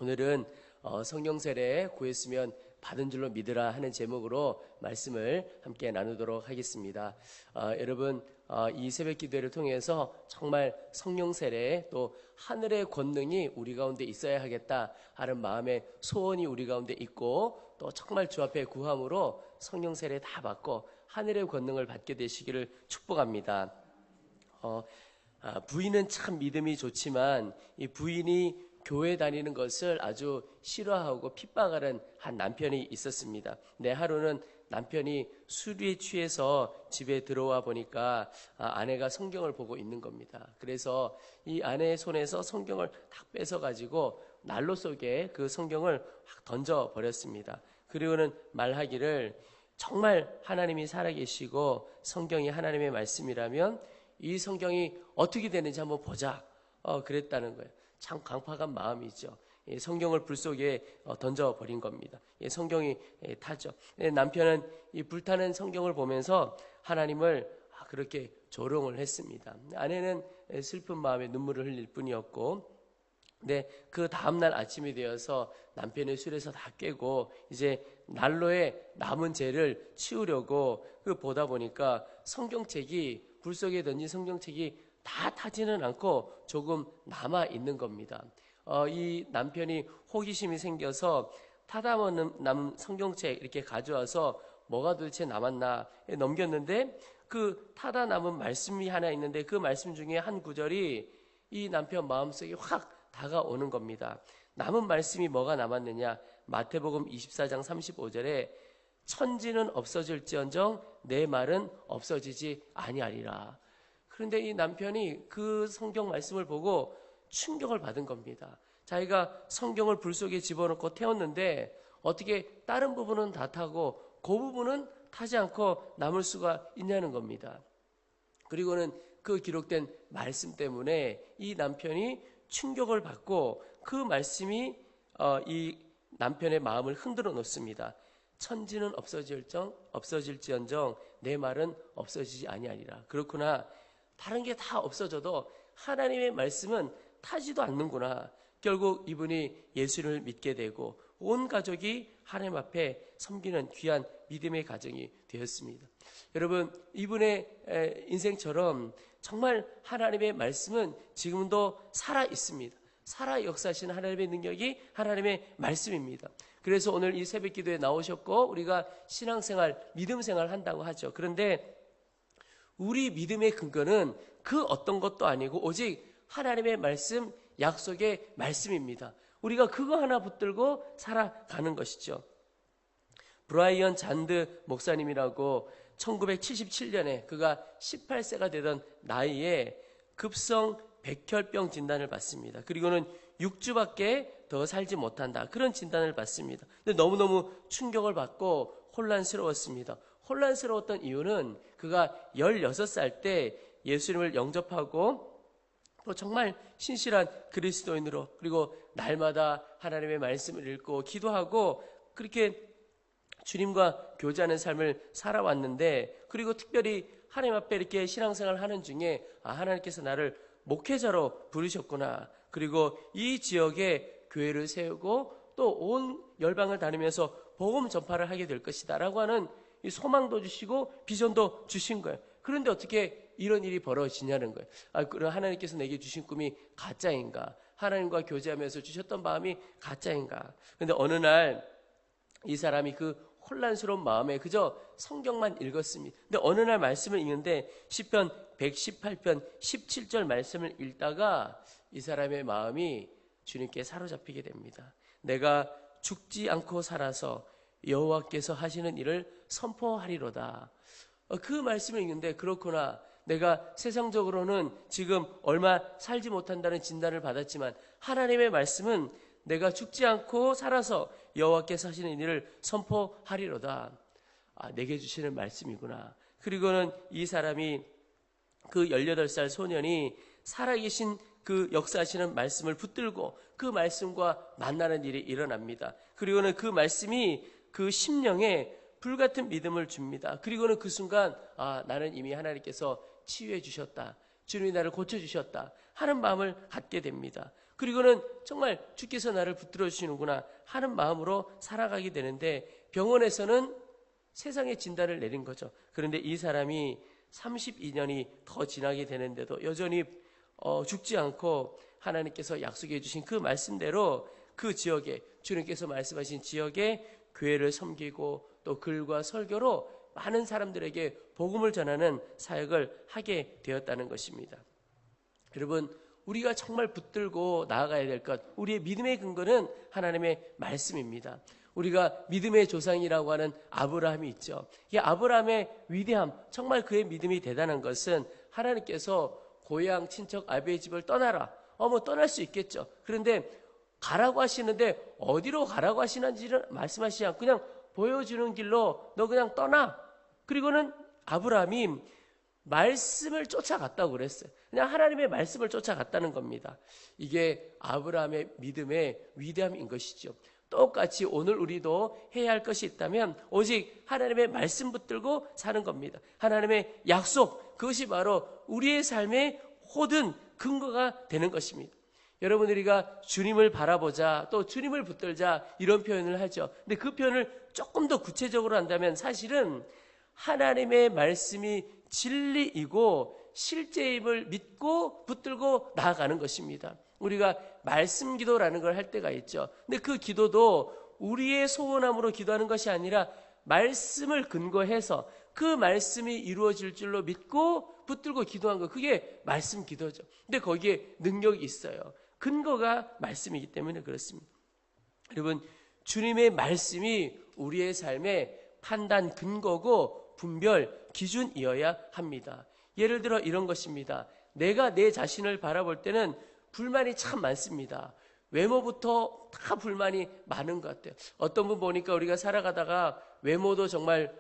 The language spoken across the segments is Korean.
오늘은 성령 세례 구했으면 받은 줄로 믿으라 하는 제목으로 말씀을 함께 나누도록 하겠습니다. 여러분, 이 새벽 기도회를 통해서 정말 성령 세례 또 하늘의 권능이 우리 가운데 있어야 하겠다 하는 마음의 소원이 우리 가운데 있고, 또 정말 주 앞에 구함으로 성령 세례 다 받고 하늘의 권능을 받게 되시기를 축복합니다. 부인은 참 믿음이 좋지만 이 부인이 교회 다니는 것을 아주 싫어하고 핍박하는 한 남편이 있었습니다. 하루는 남편이 술에 취해서 집에 들어와 보니까 아내가 성경을 보고 있는 겁니다. 그래서 이 아내의 손에서 성경을 탁 뺏어가지고 난로 속에 그 성경을 확 던져버렸습니다. 그리고는 말하기를, 정말 하나님이 살아계시고 성경이 하나님의 말씀이라면 이 성경이 어떻게 되는지 한번 보자, 그랬다는 거예요. 참 강팍한 마음이죠. 성경을 불 속에 던져버린 겁니다. 성경이 타죠. 남편은 이 불타는 성경을 보면서 하나님을 그렇게 조롱을 했습니다. 아내는 슬픈 마음에 눈물을 흘릴 뿐이었고, 그 다음날 아침이 되어서 남편의 술에서 다 깨고 이제 난로에 남은 죄를 치우려고 보다 보니까 성경책이, 불 속에 던진 성경책이 다 타지는 않고 조금 남아 있는 겁니다. 이 남편이 호기심이 생겨서 타다 남은 성경책 이렇게 가져와서 뭐가 도대체 남았나 넘겼는데, 그 타다 남은 말씀이 하나 있는데 그 말씀 중에 한 구절이 이 남편 마음속에 확 다가오는 겁니다. 남은 말씀이 뭐가 남았느냐? 마태복음 24장 35절에 천지는 없어질지언정 내 말은 없어지지 아니하리라. 그런데 이 남편이 그 성경 말씀을 보고 충격을 받은 겁니다. 자기가 성경을 불 속에 집어넣고 태웠는데 어떻게 다른 부분은 다 타고 그 부분은 타지 않고 남을 수가 있냐는 겁니다. 그리고는 그 기록된 말씀 때문에 이 남편이 충격을 받고 그 말씀이 이 남편의 마음을 흔들어 놓습니다. 천지는 없어질지언정 내 말은 없어지지 아니하리라. 그렇구나. 다른 게 다 없어져도 하나님의 말씀은 타지도 않는구나. 결국 이분이 예수를 믿게 되고 온 가족이 하나님 앞에 섬기는 귀한 믿음의 가정이 되었습니다. 여러분, 이분의 인생처럼 정말 하나님의 말씀은 지금도 살아 있습니다. 살아 역사하시는 하나님의 능력이 하나님의 말씀입니다. 그래서 오늘 이 새벽 기도에 나오셨고 우리가 신앙생활, 믿음생활 한다고 하죠. 그런데 우리 믿음의 근거는 그 어떤 것도 아니고 오직 하나님의 말씀, 약속의 말씀입니다. 우리가 그거 하나 붙들고 살아가는 것이죠. 브라이언 잔드 목사님이라고 1977년에 그가 18세가 되던 나이에 급성 백혈병 진단을 받습니다. 그리고는 6주밖에 더 살지 못한다, 그런 진단을 받습니다. 근데 너무너무 충격을 받고 혼란스러웠습니다. 혼란스러웠던 이유는 그가 16살 때 예수님을 영접하고 또 정말 신실한 그리스도인으로, 그리고 날마다 하나님의 말씀을 읽고 기도하고 그렇게 주님과 교제하는 삶을 살아왔는데, 그리고 특별히 하나님 앞에 이렇게 신앙생활을 하는 중에 하나님께서 나를 목회자로 부르셨구나, 그리고 이 지역에 교회를 세우고 또 온 열방을 다니면서 복음 전파를 하게 될 것이다 라고 하는 이 소망도 주시고 비전도 주신 거예요. 그런데 어떻게 이런 일이 벌어지냐는 거예요. 그럼 하나님께서 내게 주신 꿈이 가짜인가? 하나님과 교제하면서 주셨던 마음이 가짜인가? 그런데 어느 날 이 사람이 그 혼란스러운 마음에 그저 성경만 읽었습니다. 근데 어느 날 말씀을 읽는데 시편 118편 17절 말씀을 읽다가 이 사람의 마음이 주님께 사로잡히게 됩니다. 내가 죽지 않고 살아서 여호와께서 하시는 일을 선포하리로다. 그 말씀을 읽는데, 그렇구나, 내가 세상적으로는 지금 얼마 살지 못한다는 진단을 받았지만 하나님의 말씀은 내가 죽지 않고 살아서 여호와께서 하시는 일을 선포하리로다. 내게 주시는 말씀이구나. 그리고는 이 사람이, 그 18살 소년이 살아계신 그 역사하시는 말씀을 붙들고 그 말씀과 만나는 일이 일어납니다. 그리고는 그 말씀이 그 심령에 불같은 믿음을 줍니다. 그리고는 그 순간 나는 이미 하나님께서 치유해 주셨다, 주님이 나를 고쳐주셨다 하는 마음을 갖게 됩니다. 그리고는 정말 주께서 나를 붙들어 주시는구나 하는 마음으로 살아가게 되는데, 병원에서는 세상의 진단을 내린 거죠. 그런데 이 사람이 32년이 더 지나게 되는데도 여전히 죽지 않고 하나님께서 약속해 주신 그 말씀대로 그 지역에, 주님께서 말씀하신 지역에 교회를 섬기고 또 글과 설교로 많은 사람들에게 복음을 전하는 사역을 하게 되었다는 것입니다. 여러분, 우리가 정말 붙들고 나아가야 될 것, 우리의 믿음의 근거는 하나님의 말씀입니다. 우리가 믿음의 조상이라고 하는 아브라함이 있죠. 이 아브라함의 위대함, 정말 그의 믿음이 대단한 것은 하나님께서 고향 친척 아비의 집을 떠나라. 떠날 수 있겠죠. 그런데 가라고 하시는데 어디로 가라고 하시는지는 말씀하시지 않고 그냥 보여주는 길로 너 그냥 떠나. 그리고는 아브라함이 말씀을 쫓아갔다고 그랬어요. 그냥 하나님의 말씀을 쫓아갔다는 겁니다. 이게 아브라함의 믿음의 위대함인 것이죠. 똑같이 오늘 우리도 해야 할 것이 있다면 오직 하나님의 말씀 붙들고 사는 겁니다. 하나님의 약속, 그것이 바로 우리의 삶의 모든 근거가 되는 것입니다. 여러분, 우리가 주님을 바라보자, 또 주님을 붙들자 이런 표현을 하죠. 근데 그 표현을 조금 더 구체적으로 한다면 사실은 하나님의 말씀이 진리이고 실제임을 믿고 붙들고 나아가는 것입니다. 우리가 말씀 기도라는 걸 할 때가 있죠. 근데 그 기도도 우리의 소원함으로 기도하는 것이 아니라 말씀을 근거해서 그 말씀이 이루어질 줄로 믿고 붙들고 기도한 거, 그게 말씀 기도죠. 근데 거기에 능력이 있어요. 근거가 말씀이기 때문에 그렇습니다. 여러분, 주님의 말씀이 우리의 삶의 판단 근거고 분별 기준이어야 합니다. 예를 들어 이런 것입니다. 내가 내 자신을 바라볼 때는 불만이 참 많습니다. 외모부터 다 불만이 많은 것 같아요. 어떤 분 보니까 우리가 살아가다가 외모도 정말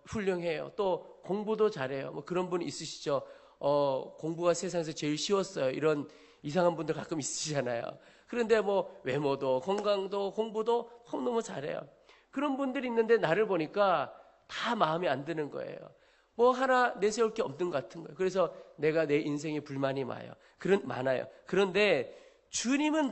훌륭해요. 또 공부도 잘해요. 그런 분 있으시죠. 공부가 세상에서 제일 쉬웠어요. 이런 이상한 분들 가끔 있으시잖아요. 그런데 외모도 건강도 공부도 너무 잘해요. 그런 분들이 있는데 나를 보니까 다 마음에 안 드는 거예요. 하나 내세울 게 없는 것 같은 거예요. 그래서 내가 내 인생에 불만이 많아요. 그런데 주님이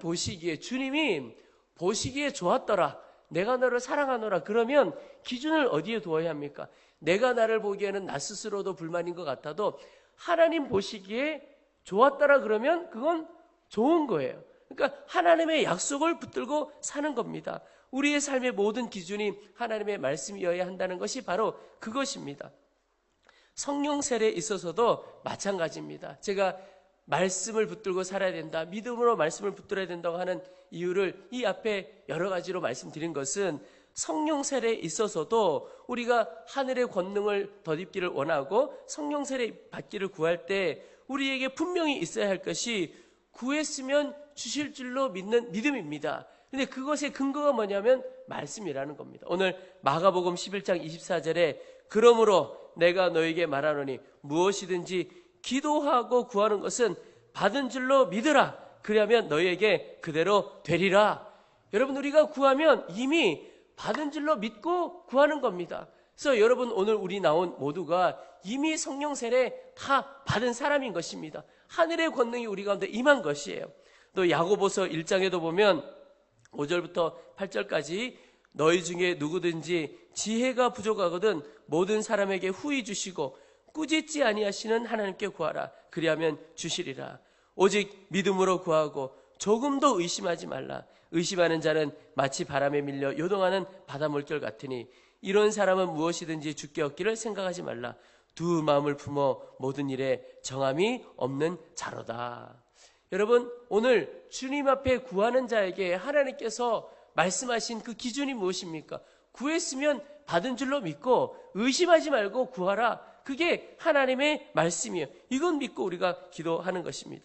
보시기에 좋았더라. 내가 너를 사랑하노라. 그러면 기준을 어디에 두어야 합니까? 내가 나를 보기에는 나 스스로도 불만인 것 같아도 하나님 보시기에 좋았더라 그러면 그건 좋은 거예요. 그러니까 하나님의 약속을 붙들고 사는 겁니다. 우리의 삶의 모든 기준이 하나님의 말씀이어야 한다는 것이 바로 그것입니다. 성령 세례에 있어서도 마찬가지입니다. 제가 말씀을 붙들고 살아야 된다, 믿음으로 말씀을 붙들어야 된다고 하는 이유를 이 앞에 여러 가지로 말씀드린 것은 성령 세례에 있어서도 우리가 하늘의 권능을 덧입기를 원하고 성령 세례 받기를 구할 때 우리에게 분명히 있어야 할 것이 구했으면 주실 줄로 믿는 믿음입니다. 근데 그것의 근거가 뭐냐면 말씀이라는 겁니다. 오늘 마가복음 11장 24절에 그러므로 내가 너에게 말하노니 무엇이든지 기도하고 구하는 것은 받은 줄로 믿으라. 그리하면 너에게 그대로 되리라. 여러분, 우리가 구하면 이미 받은 줄로 믿고 구하는 겁니다. 그래서 여러분, 오늘 우리 나온 모두가 이미 성령 세례 다 받은 사람인 것입니다. 하늘의 권능이 우리 가운데 임한 것이에요. 또 야고보서 1장에도 보면 5절부터 8절까지 너희 중에 누구든지 지혜가 부족하거든 모든 사람에게 후히 주시고 꾸짖지 아니하시는 하나님께 구하라. 그리하면 주시리라. 오직 믿음으로 구하고 조금도 의심하지 말라. 의심하는 자는 마치 바람에 밀려 요동하는 바다 물결 같으니 이런 사람은 무엇이든지 주께 얻기를 생각하지 말라. 두 마음을 품어 모든 일에 정함이 없는 자로다. 여러분, 오늘 주님 앞에 구하는 자에게 하나님께서 말씀하신 그 기준이 무엇입니까? 구했으면 받은 줄로 믿고 의심하지 말고 구하라. 그게 하나님의 말씀이에요. 이건 믿고 우리가 기도하는 것입니다.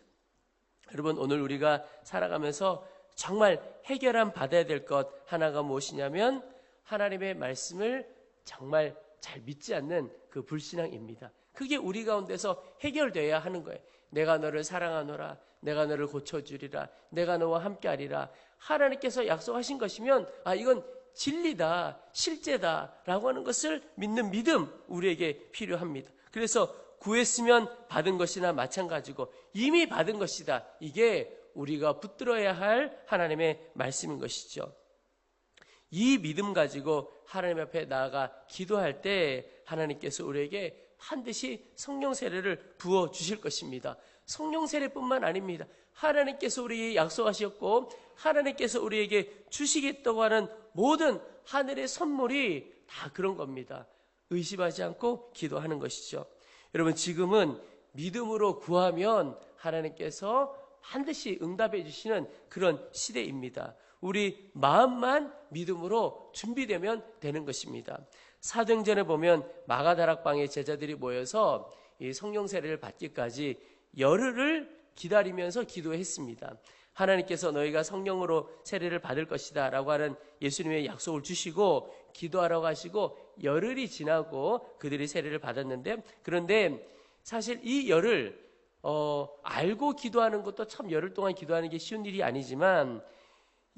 여러분, 오늘 우리가 살아가면서 정말 해결함 받아야 될 것 하나가 무엇이냐면 하나님의 말씀을 정말 잘 믿지 않는 그 불신앙입니다. 그게 우리 가운데서 해결돼야 하는 거예요. 내가 너를 사랑하노라. 내가 너를 고쳐주리라. 내가 너와 함께하리라. 하나님께서 약속하신 것이면 이건 진리다, 실제다 라고 하는 것을 믿는 믿음 우리에게 필요합니다. 그래서 구했으면 받은 것이나 마찬가지고 이미 받은 것이다. 이게 우리가 붙들어야 할 하나님의 말씀인 것이죠. 이 믿음 가지고 하나님 앞에 나아가 기도할 때 하나님께서 우리에게 반드시 성령 세례를 부어 주실 것입니다. 성령 세례뿐만 아닙니다. 하나님께서 우리에게 약속하셨고 하나님께서 우리에게 주시겠다고 하는 모든 하늘의 선물이 다 그런 겁니다. 의심하지 않고 기도하는 것이죠. 여러분, 지금은 믿음으로 구하면 하나님께서 반드시 응답해 주시는 그런 시대입니다. 우리 마음만 믿음으로 준비되면 되는 것입니다. 사도행전에 보면 마가다락방에 제자들이 모여서 이 성령 세례를 받기까지 열흘을 기다리면서 기도했습니다. 하나님께서 너희가 성령으로 세례를 받을 것이다 라고 하는 예수님의 약속을 주시고 기도하라고 하시고 열흘이 지나고 그들이 세례를 받았는데, 그런데 사실 이 열흘 알고 기도하는 것도 참 열흘 동안 기도하는 게 쉬운 일이 아니지만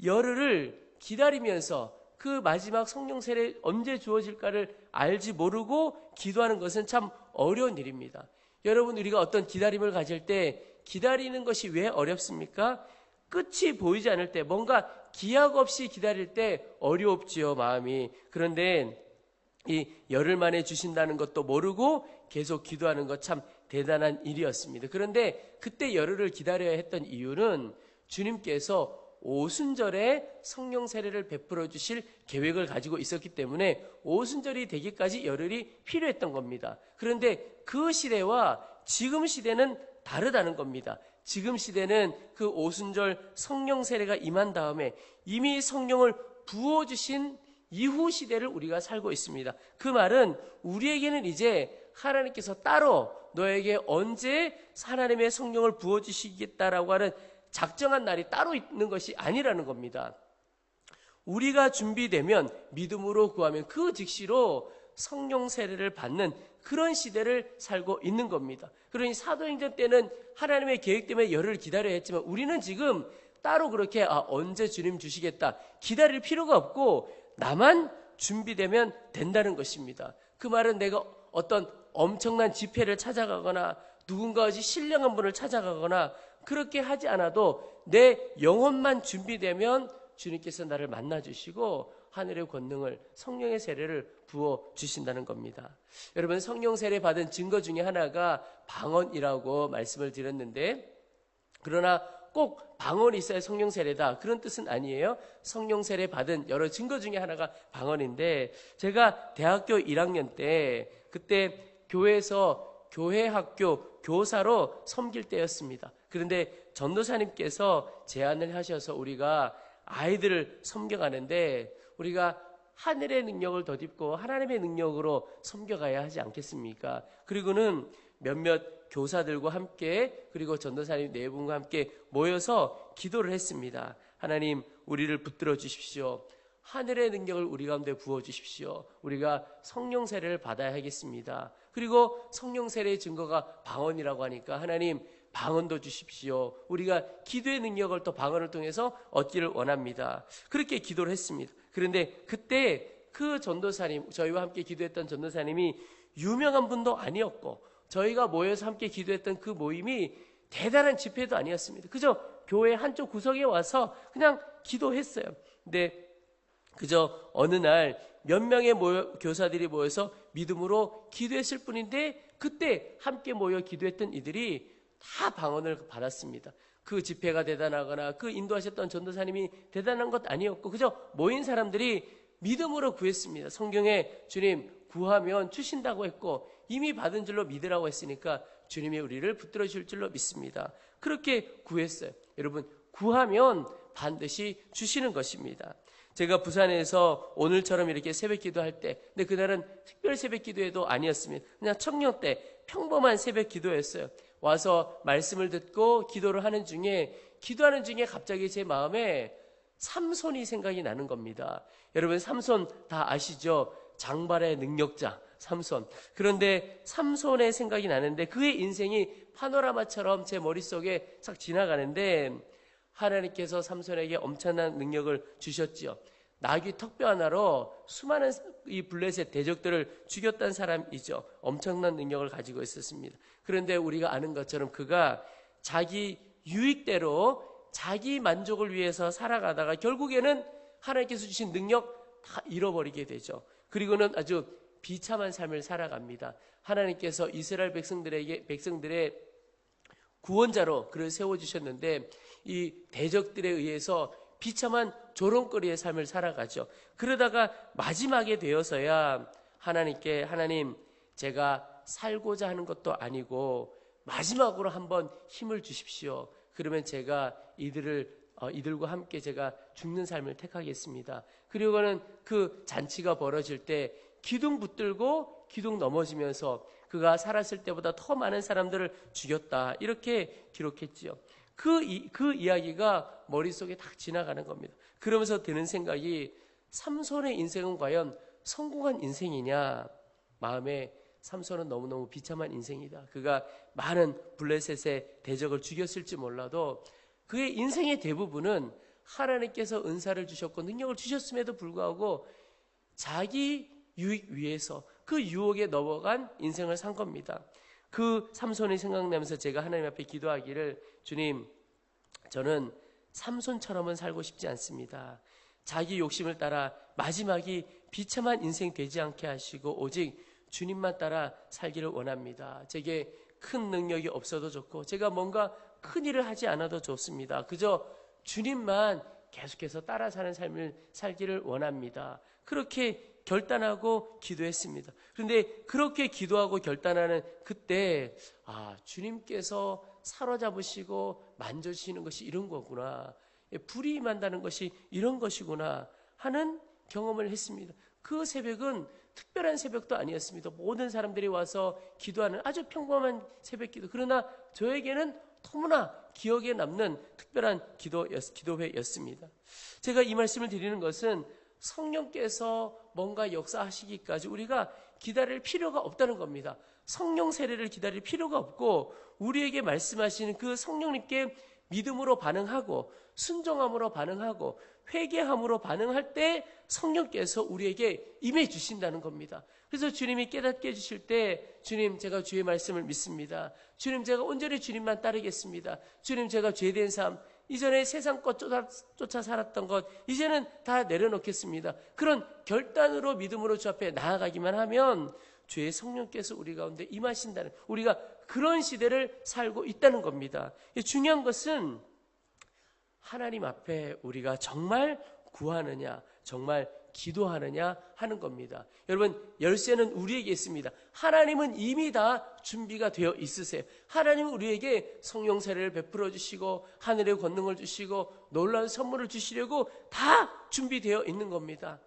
열흘을 기다리면서 그 마지막 성령 세례 언제 주어질까를 알지 모르고 기도하는 것은 참 어려운 일입니다. 여러분, 우리가 어떤 기다림을 가질 때 기다리는 것이 왜 어렵습니까? 끝이 보이지 않을 때, 뭔가 기약 없이 기다릴 때 어렵지요, 마음이. 그런데 이 열흘 만에 주신다는 것도 모르고 계속 기도하는 것 참 대단한 일이었습니다. 그런데 그때 열흘을 기다려야 했던 이유는 주님께서 오순절에 성령 세례를 베풀어 주실 계획을 가지고 있었기 때문에 오순절이 되기까지 열흘이 필요했던 겁니다. 그런데 그 시대와 지금 시대는 다르다는 겁니다. 지금 시대는 그 오순절 성령 세례가 임한 다음에 이미 성령을 부어주신 이후 시대를 우리가 살고 있습니다. 그 말은 우리에게는 이제 하나님께서 따로 너에게 언제 하나님의 성령을 부어주시겠다라고 하는 작정한 날이 따로 있는 것이 아니라는 겁니다. 우리가 준비되면 믿음으로 구하면 그 즉시로 성령 세례를 받는 그런 시대를 살고 있는 겁니다. 그러니 사도행전 때는 하나님의 계획 때문에 열흘 기다려야 했지만 우리는 지금 따로 그렇게 언제 주님 주시겠다 기다릴 필요가 없고 나만 준비되면 된다는 것입니다. 그 말은 내가 어떤 엄청난 집회를 찾아가거나 누군가 어디 신령한 분을 찾아가거나 그렇게 하지 않아도 내 영혼만 준비되면 주님께서 나를 만나주시고 하늘의 권능을 성령의 세례를 부어주신다는 겁니다. 여러분, 성령 세례 받은 증거 중에 하나가 방언이라고 말씀을 드렸는데, 그러나 꼭 방언이 있어야 성령 세례다 그런 뜻은 아니에요. 성령 세례 받은 여러 증거 중에 하나가 방언인데, 제가 대학교 1학년 때 그때 교회에서 교회 학교 교사로 섬길 때였습니다. 그런데 전도사님께서 제안을 하셔서 우리가 아이들을 섬겨가는데 우리가 하늘의 능력을 덧입고 하나님의 능력으로 섬겨가야 하지 않겠습니까? 그리고는 몇몇 교사들과 함께 그리고 전도사님 네 분과 함께 모여서 기도를 했습니다. 하나님, 우리를 붙들어 주십시오. 하늘의 능력을 우리 가운데 부어주십시오. 우리가 성령 세례를 받아야 하겠습니다. 그리고 성령 세례의 증거가 방언이라고 하니까 하나님 방언도 주십시오. 우리가 기도의 능력을 또 방언을 통해서 얻기를 원합니다. 그렇게 기도를 했습니다. 그런데 그때 그 전도사님, 저희와 함께 기도했던 전도사님이 유명한 분도 아니었고 저희가 모여서 함께 기도했던 그 모임이 대단한 집회도 아니었습니다. 그저 교회 한쪽 구석에 와서 그냥 기도했어요. 근데 그저 어느 날 몇 명의 교사들이 모여서 믿음으로 기도했을 뿐인데 그때 함께 모여 기도했던 이들이 다 방언을 받았습니다. 그 집회가 대단하거나 그 인도하셨던 전도사님이 대단한 것 아니었고 그저 모인 사람들이 믿음으로 구했습니다. 성경에 주님 구하면 주신다고 했고 이미 받은 줄로 믿으라고 했으니까 주님이 우리를 붙들어 줄 줄로 믿습니다. 그렇게 구했어요. 여러분, 구하면 반드시 주시는 것입니다. 제가 부산에서 오늘처럼 이렇게 새벽 기도할 때, 근데 그날은 특별 새벽 기도회도 아니었습니다. 그냥 청년 때 평범한 새벽 기도였어요. 와서 말씀을 듣고 기도하는 중에 갑자기 제 마음에 삼손이 생각이 나는 겁니다. 여러분, 삼손 다 아시죠? 장발의 능력자 삼손. 그런데 삼손의 생각이 나는데 그의 인생이 파노라마처럼 제 머릿속에 싹 지나가는데 하나님께서 삼손에게 엄청난 능력을 주셨지요. 나귀 턱뼈 하나로 수많은 이 블레셋 대적들을 죽였던 사람이죠. 엄청난 능력을 가지고 있었습니다. 그런데 우리가 아는 것처럼 그가 자기 유익대로 자기 만족을 위해서 살아가다가 결국에는 하나님께서 주신 능력 다 잃어버리게 되죠. 그리고는 아주 비참한 삶을 살아갑니다. 하나님께서 이스라엘 백성들의 구원자로 그를 세워주셨는데 이 대적들에 의해서 비참한 조롱거리의 삶을 살아가죠. 그러다가 마지막에 되어서야 하나님, 제가 살고자 하는 것도 아니고 마지막으로 한번 힘을 주십시오. 그러면 제가 이들과 함께 제가 죽는 삶을 택하겠습니다. 그리고는 그 잔치가 벌어질 때 기둥 붙들고 기둥 넘어지면서 그가 살았을 때보다 더 많은 사람들을 죽였다, 이렇게 기록했지요. 그 이야기가 머릿속에 딱 지나가는 겁니다. 그러면서 드는 생각이, 삼손의 인생은 과연 성공한 인생이냐? 마음에 삼손은 너무너무 비참한 인생이다. 그가 많은 블레셋의 대적을 죽였을지 몰라도 그의 인생의 대부분은 하나님께서 은사를 주셨고 능력을 주셨음에도 불구하고 자기 유익 위해서 그 유혹에 넘어간 인생을 산 겁니다. 그 삼손이 생각나면서 제가 하나님 앞에 기도하기를, 주님, 저는 삼손처럼은 살고 싶지 않습니다. 자기 욕심을 따라 마지막이 비참한 인생 되지 않게 하시고 오직 주님만 따라 살기를 원합니다. 제게 큰 능력이 없어도 좋고 제가 뭔가 큰 일을 하지 않아도 좋습니다. 그저 주님만 계속해서 따라 사는 삶을 살기를 원합니다. 그렇게 결단하고 기도했습니다. 그런데 그렇게 기도하고 결단하는 그때, 주님께서 사로잡으시고 만져주시는 것이 이런 거구나, 불이 임한다는 것이 이런 것이구나 하는 경험을 했습니다. 그 새벽은 특별한 새벽도 아니었습니다. 모든 사람들이 와서 기도하는 아주 평범한 새벽 기도, 그러나 저에게는 너무나 기억에 남는 특별한 기도회였습니다. 제가 이 말씀을 드리는 것은 성령께서 뭔가 역사하시기까지 우리가 기다릴 필요가 없다는 겁니다. 성령 세례를 기다릴 필요가 없고 우리에게 말씀하시는 그 성령님께 믿음으로 반응하고 순종함으로 반응하고 회개함으로 반응할 때 성령께서 우리에게 임해 주신다는 겁니다. 그래서 주님이 깨닫게 해주실 때, 주님, 제가 주의 말씀을 믿습니다. 주님, 제가 온전히 주님만 따르겠습니다. 주님, 제가 죄된 삶, 이전에 세상 것 쫓아 살았던 것 이제는 다 내려놓겠습니다. 그런 결단으로 믿음으로 주 앞에 나아가기만 하면 주의 성령께서 우리 가운데 임하신다는, 우리가 그런 시대를 살고 있다는 겁니다. 중요한 것은 하나님 앞에 우리가 정말 구하느냐, 정말 기도하느냐 하는 겁니다. 여러분, 열쇠는 우리에게 있습니다. 하나님은 이미 다 준비가 되어 있으세요. 하나님은 우리에게 성령 세례를 베풀어 주시고 하늘의 권능을 주시고 놀라운 선물을 주시려고 다 준비되어 있는 겁니다.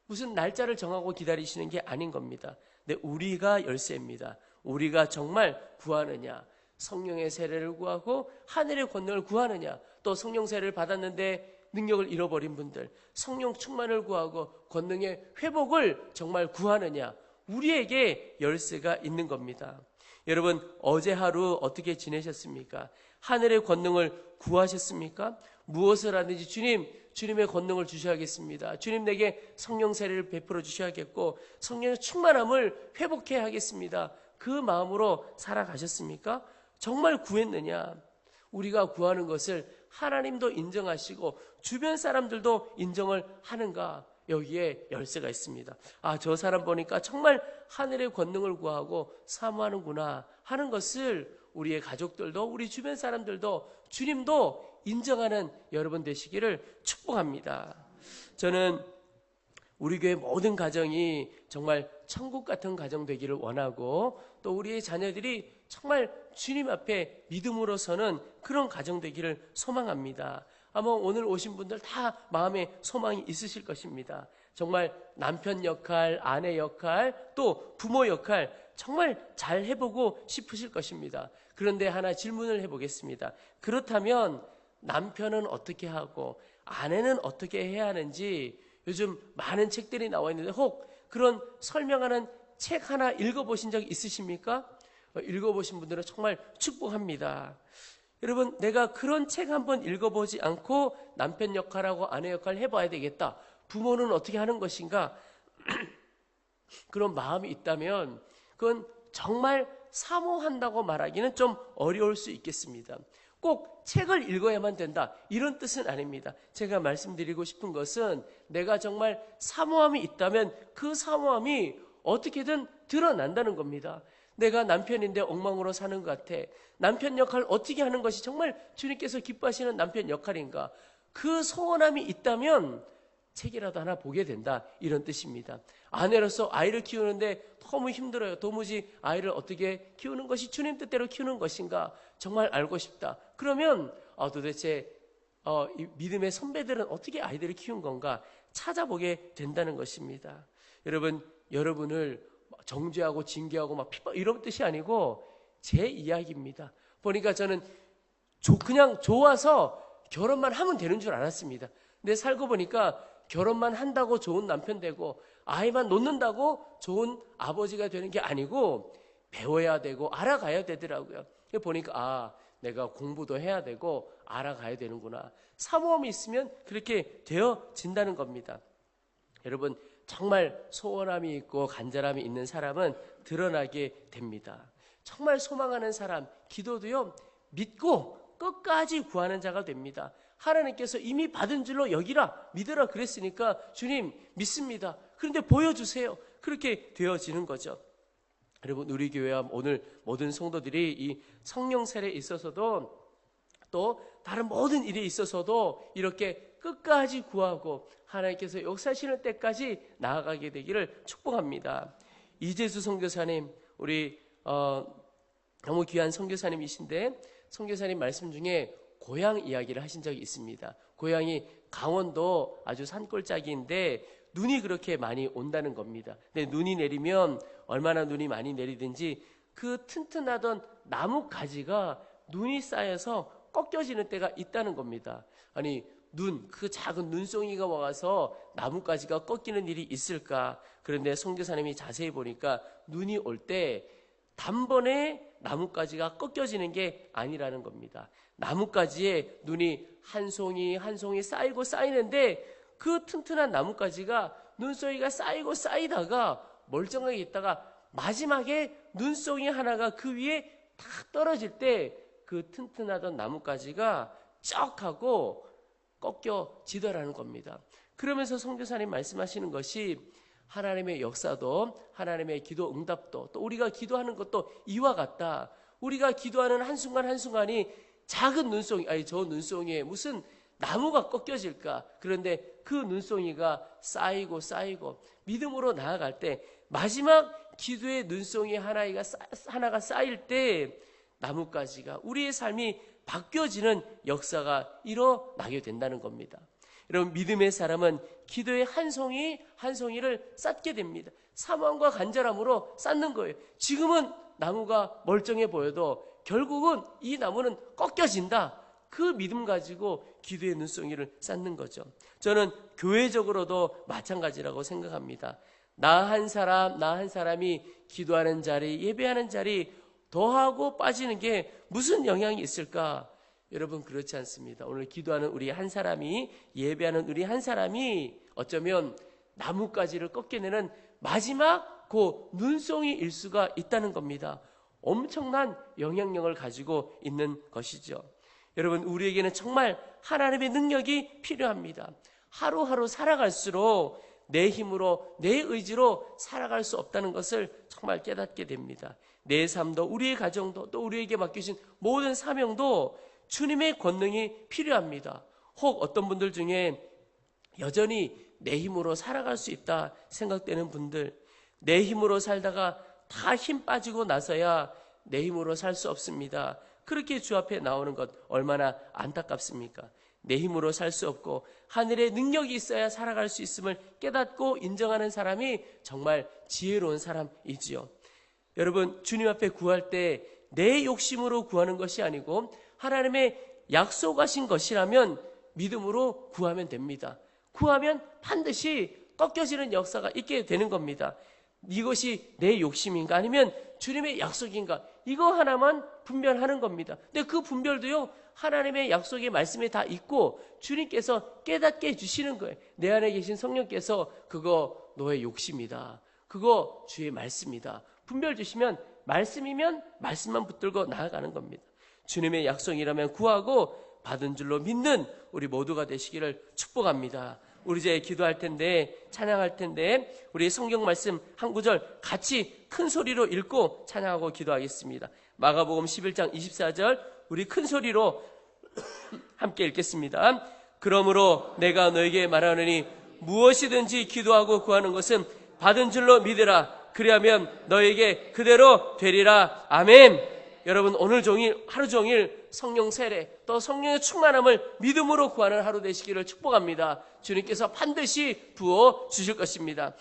무슨 날짜를 정하고 기다리시는 게 아닌 겁니다. 근데 우리가 열쇠입니다. 우리가 정말 구하느냐, 성령의 세례를 구하고 하늘의 권능을 구하느냐, 또 성령 세례를 받았는데 능력을 잃어버린 분들, 성령 충만을 구하고 권능의 회복을 정말 구하느냐, 우리에게 열쇠가 있는 겁니다. 여러분, 어제 하루 어떻게 지내셨습니까? 하늘의 권능을 구하셨습니까? 무엇을 하든지 주님의 권능을 주셔야겠습니다. 주님, 내게 성령 세례를 베풀어 주셔야겠고 성령의 충만함을 회복해야 하겠습니다. 그 마음으로 살아가셨습니까? 정말 구했느냐? 우리가 구하는 것을 하나님도 인정하시고 주변 사람들도 인정을 하는가? 여기에 열쇠가 있습니다. 저 사람 보니까 정말 하늘의 권능을 구하고 사모하는구나 하는 것을 우리의 가족들도 우리 주변 사람들도 주님도 인정하는 여러분 되시기를 축복합니다. 저는 우리 교회 모든 가정이 정말 천국 같은 가정 되기를 원하고 또 우리의 자녀들이 정말 주님 앞에 믿음으로 서는 그런 가정 되기를 소망합니다. 아마 오늘 오신 분들 다 마음에 소망이 있으실 것입니다. 정말 남편 역할, 아내 역할, 또 부모 역할 정말 잘 해보고 싶으실 것입니다. 그런데 하나 질문을 해보겠습니다. 그렇다면 남편은 어떻게 하고 아내는 어떻게 해야 하는지 요즘 많은 책들이 나와 있는데 혹 그런 설명하는 책 하나 읽어보신 적 있으십니까? 읽어보신 분들은 정말 축복합니다. 여러분, 내가 그런 책 한번 읽어보지 않고 남편 역할하고 아내 역할을 해봐야 되겠다. 부모는 어떻게 하는 것인가? 그런 마음이 있다면 그건 정말 사모한다고 말하기는 좀 어려울 수 있겠습니다. 꼭 책을 읽어야만 된다, 이런 뜻은 아닙니다. 제가 말씀드리고 싶은 것은 내가 정말 사모함이 있다면 그 사모함이 어떻게든 드러난다는 겁니다. 내가 남편인데 엉망으로 사는 것 같아. 남편 역할 어떻게 하는 것이 정말 주님께서 기뻐하시는 남편 역할인가? 그 소원함이 있다면 책이라도 하나 보게 된다, 이런 뜻입니다. 아내로서 아이를 키우는데 너무 힘들어요. 도무지 아이를 어떻게 키우는 것이 주님 뜻대로 키우는 것인가 정말 알고 싶다. 그러면 도대체 이 믿음의 선배들은 어떻게 아이들을 키운 건가 찾아보게 된다는 것입니다. 여러분을 정죄하고 징계하고 막 핍박 이런 뜻이 아니고 제 이야기입니다. 보니까 저는 그냥 좋아서 결혼만 하면 되는 줄 알았습니다. 근데 살고 보니까 결혼만 한다고 좋은 남편 되고 아이만 놓는다고 좋은 아버지가 되는 게 아니고 배워야 되고 알아가야 되더라고요. 보니까 내가 공부도 해야 되고 알아가야 되는구나. 사모함이 있으면 그렇게 되어진다는 겁니다. 여러분, 정말 소원함이 있고 간절함이 있는 사람은 드러나게 됩니다. 정말 소망하는 사람, 기도도요, 믿고 끝까지 구하는 자가 됩니다. 하나님께서 이미 받은 줄로 여기라, 믿으라 그랬으니까 주님 믿습니다. 그런데 보여주세요. 그렇게 되어지는 거죠. 여러분, 우리 교회와 오늘 모든 성도들이 이 성령 세례에 있어서도 또 다른 모든 일에 있어서도 이렇게 끝까지 구하고 하나님께서 역사하시는 때까지 나아가게 되기를 축복합니다. 이재수 선교사님, 우리 너무 귀한 선교사님이신데 선교사님 말씀 중에 고향 이야기를 하신 적이 있습니다. 고향이 강원도 아주 산골짜기인데 눈이 그렇게 많이 온다는 겁니다. 근데 눈이 내리면 얼마나 눈이 많이 내리든지 그 튼튼하던 나무 가지가 눈이 쌓여서 꺾여지는 때가 있다는 겁니다. 아니, 그 작은 눈송이가 와서 나뭇가지가 꺾이는 일이 있을까? 그런데 선교사님이 자세히 보니까 눈이 올 때 단번에 나뭇가지가 꺾여지는 게 아니라는 겁니다. 나뭇가지에 눈이 한 송이 한 송이 쌓이고 쌓이는데 그 튼튼한 나뭇가지가 눈송이가 쌓이고 쌓이다가 멀쩡하게 있다가 마지막에 눈송이 하나가 그 위에 탁 떨어질 때 그 튼튼하던 나뭇가지가 쩍 하고 꺾여지더라는 겁니다. 그러면서 선교사님 말씀하시는 것이 하나님의 역사도 하나님의 기도 응답도 또 우리가 기도하는 것도 이와 같다. 우리가 기도하는 한순간 한순간이 작은 눈송이, 저 눈송이에 무슨 나무가 꺾여질까? 그런데 그 눈송이가 쌓이고 쌓이고 믿음으로 나아갈 때 마지막 기도의 눈송이 하나가 쌓일 때 나뭇가지가 우리의 삶이 바뀌어지는 역사가 일어나게 된다는 겁니다. 여러분, 믿음의 사람은 기도의 한 송이 한 송이를 쌓게 됩니다. 사모함과 간절함으로 쌓는 거예요. 지금은 나무가 멀쩡해 보여도 결국은 이 나무는 꺾여진다. 그 믿음 가지고 기도의 눈송이를 쌓는 거죠. 저는 교회적으로도 마찬가지라고 생각합니다. 나 한 사람이 기도하는 자리, 예배하는 자리 더하고 빠지는 게 무슨 영향이 있을까? 여러분, 그렇지 않습니다. 오늘 기도하는 우리 한 사람이, 예배하는 우리 한 사람이 어쩌면 나뭇가지를 꺾여내는 마지막 그 눈송이일 수가 있다는 겁니다. 엄청난 영향력을 가지고 있는 것이죠. 여러분, 우리에게는 정말 하나님의 능력이 필요합니다. 하루하루 살아갈수록 내 힘으로, 내 의지로 살아갈 수 없다는 것을 정말 깨닫게 됩니다. 내 삶도, 우리의 가정도, 또 우리에게 맡기신 모든 사명도 주님의 권능이 필요합니다. 혹 어떤 분들 중에 여전히 내 힘으로 살아갈 수 있다 생각되는 분들, 내 힘으로 살다가 다 힘 빠지고 나서야 내 힘으로 살 수 없습니다. 그렇게 주 앞에 나오는 것 얼마나 안타깝습니까? 내 힘으로 살 수 없고 하늘의 능력이 있어야 살아갈 수 있음을 깨닫고 인정하는 사람이 정말 지혜로운 사람이지요. 여러분, 주님 앞에 구할 때 내 욕심으로 구하는 것이 아니고 하나님의 약속하신 것이라면 믿음으로 구하면 됩니다. 구하면 반드시 꺾여지는 역사가 있게 되는 겁니다. 이것이 내 욕심인가 아니면 주님의 약속인가, 이거 하나만 분별하는 겁니다. 근데 그 분별도요, 하나님의 약속의 말씀에 다 있고 주님께서 깨닫게 해주시는 거예요. 내 안에 계신 성령께서 그거 너의 욕심이다, 그거 주의 말씀이다 분별 주시면 말씀이면 말씀만 붙들고 나아가는 겁니다. 주님의 약속이라면 구하고 받은 줄로 믿는 우리 모두가 되시기를 축복합니다. 우리 이제 기도할 텐데, 찬양할 텐데, 우리 성경 말씀 한 구절 같이 큰 소리로 읽고 찬양하고 기도하겠습니다. 마가복음 11장 24절 우리 큰 소리로 함께 읽겠습니다. 그러므로 내가 너에게 말하노니 무엇이든지 기도하고 구하는 것은 받은 줄로 믿으라. 그리하면 너에게 그대로 되리라. 아멘. 여러분, 오늘 종일, 하루 종일 성령 세례, 또 성령의 충만함을 믿음으로 구하는 하루 되시기를 축복합니다. 주님께서 반드시 부어 주실 것입니다.